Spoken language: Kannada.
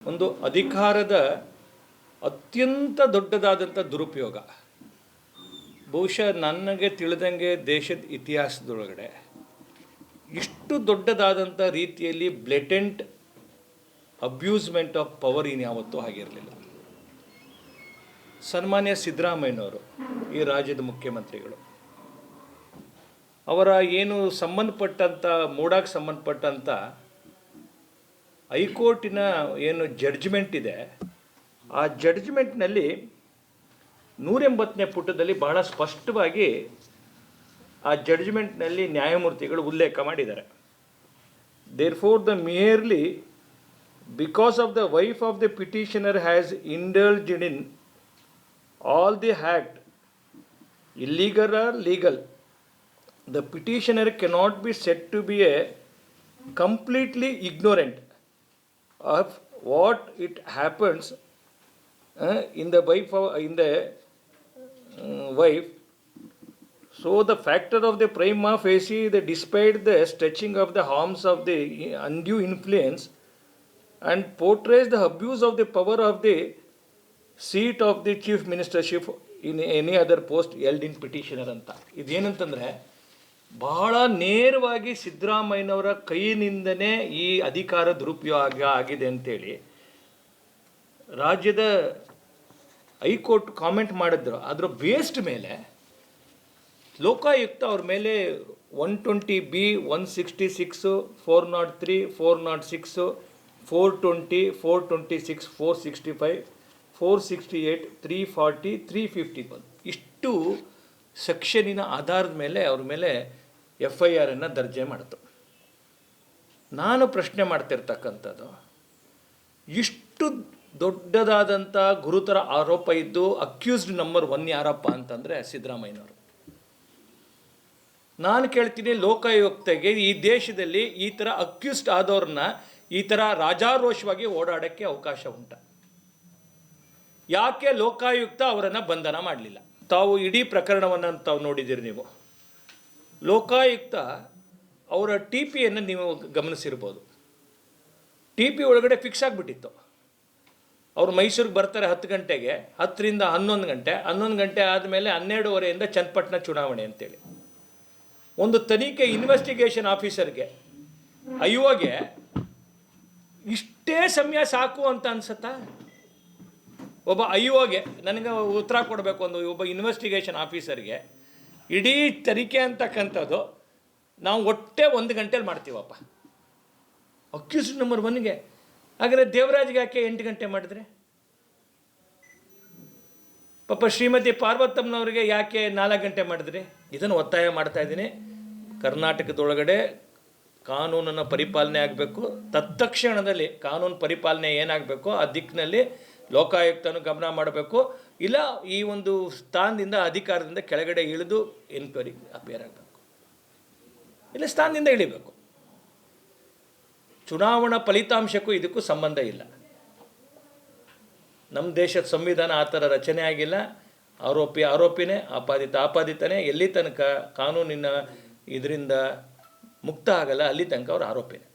ಒಂದು ಅಧಿಕಾರದ ಅತ್ಯಂತ ದೊಡ್ಡದಾದಂಥ ದುರುಪಯೋಗ. ಬಹುಶಃ ನನಗೆ ತಿಳಿದಂಗೆ ದೇಶದ ಇತಿಹಾಸದೊಳಗಡೆ ಇಷ್ಟು ದೊಡ್ಡದಾದಂಥ ರೀತಿಯಲ್ಲಿ ಬ್ಲೆಟೆಂಟ್ ಅಬ್ಯೂಸ್ಮೆಂಟ್ ಆಫ್ ಪವರ್ ಇನ್ಯಾವತ್ತೂ ಆಗಿರಲಿಲ್ಲ. ಸನ್ಮಾನ್ಯ ಸಿದ್ದರಾಮಯ್ಯನವರು ಈ ರಾಜ್ಯದ ಮುಖ್ಯಮಂತ್ರಿಗಳು, ಅವರ ಏನು ಸಂಬಂಧಪಟ್ಟಂಥ ಮೂಡಾಗೆ ಸಂಬಂಧಪಟ್ಟಂಥ ಹೈಕೋರ್ಟಿನ ಏನು ಜಡ್ಜ್ಮೆಂಟ್ ಇದೆ, ಆ ಜಡ್ಜ್ಮೆಂಟ್ನಲ್ಲಿ 180ನೇ ಪುಟದಲ್ಲಿ ಬಹಳ ಸ್ಪಷ್ಟವಾಗಿ ಆ ಜಡ್ಜ್ಮೆಂಟ್ನಲ್ಲಿ ನ್ಯಾಯಮೂರ್ತಿಗಳು ಉಲ್ಲೇಖ ಮಾಡಿದ್ದಾರೆ. Therefore the merely because of the wife of the petitioner has indulged in all the act, illegal or legal, the petitioner cannot be said to be a completely ignorant of what it happens in the wife. So the factor of the prima facie, despite the stretching of the arms of the undue influence, and portrays the abuse of the power of the seat of the chief ministership in any other post held in petitioner ಅಂತ. ಇದೇನಂತಂದರೆ ಬಹಳ ನೇರವಾಗಿ ಸಿದ್ದರಾಮಯ್ಯನವರ ಕೈಯಿಂದನೇ ಈ ಅಧಿಕಾರ ದುರುಪಯೋಗ ಆಗಿದೆ ಅಂತೇಳಿ ರಾಜ್ಯದ ಹೈಕೋರ್ಟ್ ಕಾಮೆಂಟ್ ಮಾಡಿದ್ರು. ಅದರ ಬೇಸ್ಡ್ ಮೇಲೆ ಲೋಕಾಯುಕ್ತ ಅವ್ರ ಮೇಲೆ 120B, 166, 403, 406, 420, 426, 465, 468, 340, 351 ಇಷ್ಟು ಸೆಕ್ಷನಿನ ಆಧಾರದ ಮೇಲೆ ಅವ್ರ ಮೇಲೆ FIR ದರ್ಜೆ ಮಾಡಿತು. ನಾನು ಪ್ರಶ್ನೆ ಮಾಡ್ತಿರ್ತಕ್ಕಂಥದ್ದು, ಇಷ್ಟು ದೊಡ್ಡದಾದಂಥ ಗುರುತರ ಆರೋಪ ಇದ್ದು ಅಕ್ಯೂಸ್ಡ್ ನಂಬರ್ 1 ಯಾರಪ್ಪ ಅಂತಂದರೆ ಸಿದ್ದರಾಮಯ್ಯನವರು. ನಾನು ಕೇಳ್ತೀನಿ, ಲೋಕಾಯುಕ್ತಗೆ ಈ ದೇಶದಲ್ಲಿ ಈ ಥರ ಅಕ್ಯೂಸ್ಡ್ ಆದವ್ರನ್ನ ಈ ಥರ ರಾಜಾರೋಷವಾಗಿ ಓಡಾಡೋಕ್ಕೆ ಅವಕಾಶ ಉಂಟ? ಯಾಕೆ ಲೋಕಾಯುಕ್ತ ಅವರನ್ನು ಬಂಧನ ಮಾಡಲಿಲ್ಲ? ತಾವು ಇಡೀ ಪ್ರಕರಣವನ್ನು ತಾವು ನೋಡಿದ್ದೀರಿ. ನೀವು ಲೋಕಾಯುಕ್ತ ಅವರ TPಯನ್ನು ನೀವು ಗಮನಿಸಿರ್ಬೋದು. TP ಒಳಗಡೆ ಫಿಕ್ಸ್ ಆಗಿಬಿಟ್ಟಿತ್ತು. ಅವರು ಮೈಸೂರಿಗೆ ಬರ್ತಾರೆ 10 ಗಂಟೆಗೆ, 10ರಿಂದ 11 ಗಂಟೆ, 11 ಗಂಟೆ ಆದಮೇಲೆ 12:30 ಚನ್ನಪಟ್ಟಣ ಚುನಾವಣೆ ಅಂತೇಳಿ. ಒಂದು ತನಿಖೆ ಇನ್ವೆಸ್ಟಿಗೇಷನ್ ಆಫೀಸರ್ಗೆ, IOಗೆ ಇಷ್ಟೇ ಸಮಯ ಸಾಕು ಅಂತ ಅನ್ಸುತ್ತಾ? ಒಬ್ಬ IOಗೆ ನನಗೆ ಉತ್ತರ ಕೊಡಬೇಕು, ಒಬ್ಬ ಇನ್ವೆಸ್ಟಿಗೇಷನ್ ಆಫೀಸರ್ಗೆ ಇಡೀ ತನಿಖೆ ಅಂತಕ್ಕಂಥದ್ದು ನಾವು ಒಟ್ಟೆ 1 ಗಂಟೆಲಿ ಮಾಡ್ತೀವಪ್ಪ, ಅಕ್ಯೂಸ್ಡ್ ನಂಬರ್ 1ಗೆ. ಹಾಗಾದರೆ ದೇವರಾಜ್ಗೆ ಯಾಕೆ 8 ಗಂಟೆ ಮಾಡಿದ್ರೆ? ಪಾಪ ಶ್ರೀಮತಿ ಪಾರ್ವತಮ್ಮನವ್ರಿಗೆ ಯಾಕೆ 4 ಗಂಟೆ ಮಾಡಿದ್ರಿ? ಇದನ್ನು ಒತ್ತಾಯ ಮಾಡ್ತಾ ಇದ್ದೀನಿ. ಕರ್ನಾಟಕದೊಳಗಡೆ ಕಾನೂನನ್ನು ಪರಿಪಾಲನೆ ಆಗಬೇಕು. ತತ್ಕ್ಷಣದಲ್ಲಿ ಕಾನೂನು ಪರಿಪಾಲನೆ ಏನಾಗಬೇಕು ಆ ದಿಕ್ಕಿನಲ್ಲಿ ಲೋಕಾಯುಕ್ತನೂ ಗಮನ ಮಾಡಬೇಕು. ಇಲ್ಲ ಈ ಒಂದು ಸ್ಥಾನದಿಂದ ಅಧಿಕಾರದಿಂದ ಕೆಳಗಡೆ ಇಳಿದು ಎನ್ಕ್ವೈರಿ ಅಪೇರ್ ಆಗಬೇಕು, ಇಲ್ಲ ಸ್ಥಾನದಿಂದ ಇಳಿಬೇಕು. ಚುನಾವಣಾ ಫಲಿತಾಂಶಕ್ಕೂ ಇದಕ್ಕೂ ಸಂಬಂಧ ಇಲ್ಲ. ನಮ್ಮ ದೇಶದ ಸಂವಿಧಾನ ಆ ಥರ ರಚನೆ ಆಗಿಲ್ಲ. ಆರೋಪಿ ಆರೋಪಿನೇ, ಆಪಾದಿತ ಆಪಾದಿತನೇ. ಎಲ್ಲಿ ತನಕ ಕಾನೂನಿನ ಇದರಿಂದ ಮುಕ್ತ ಆಗಲ್ಲ ಅಲ್ಲಿ ತನಕ ಅವ್ರು ಆರೋಪಿನೇ.